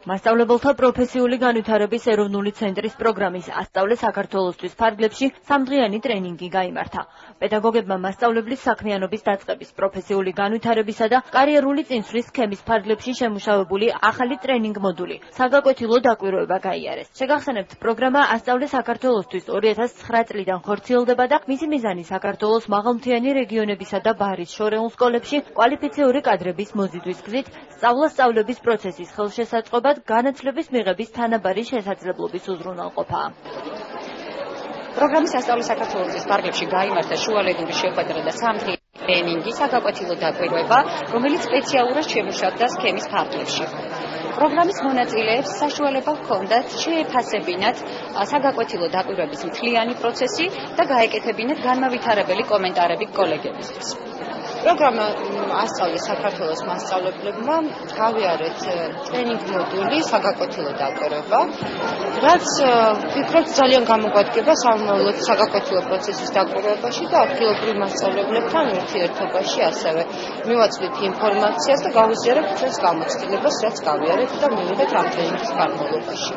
მასწავლებელთა პროფესიული განვითარების ეროვნული ცენტრის პროგრამის „ასწავლე საქართველოსთვის“ ფარგლებში სამდღიანი ტრენინგი გაიმართა. პედაგოგებმა მასწავლებლის საქმიანობის დაწყების, პროფესიული განვითარებისა და კარიერული წინსვლის სქემის ფარგლებში შემუშავებული ახალი ტრენინგ მოდული საგაკვეთილო დაკვირვება გაიარეს. შეგახსენებთ, პროგრამა „ასწავლე საქართველოსთვის“ 2009 წლიდან ხორციელდება და მისი მიზანი საქართველოს მაღალმთიანი რეგიონებისა და ბაჰრის შორეულ სკოლებში კვალიფიციური კადრების მოზიდვის გზით სწავლა-სწავლების პროცესის ხელშესაწყობად განათლების მიღების თანაბარი შესაძლებლობის უზრუნველყოფაა. პროგრამის „ასწავლე საქართველოსთვის“ ფარგლებში გაიმართა შუალედური შეხვედრა და სამდღიანი ტრენინგი საგაკვეთილო დაკვირვება, რომელიც სპეციალურად შემუშავდა სქემის ფარგლებში. პროგრამის მონაწილეებს საშუალება ჰქონდათ შეეფასებინათ საგაკვეთილო დაკვირვების მთლიანი პროცესი და გაეკეთებინათ განმავითარებელი კომენტარები კოლეგებისთვის. პროგრამა „ასწავლე საქართველოს“ მასწავლებლებმა გავიარეთ ტრენინგ მოდული საგაკვეთილო დაკვირვება, რაც ვფიქრობ ძალიან გამოგვადგება სამომავლოდ საგაკვეთილო პროცესის დაკვირვებაში და ადგილობრივ მასწავლებლებთან ურთიერთობაში ასევე მივაწვდით ინფორმაციას და გავიზიარებთ ჩვენს გამოცდილებას, რაც გავიარეთ და მივიღეთ ამ ტრენინგის განმავლობაში.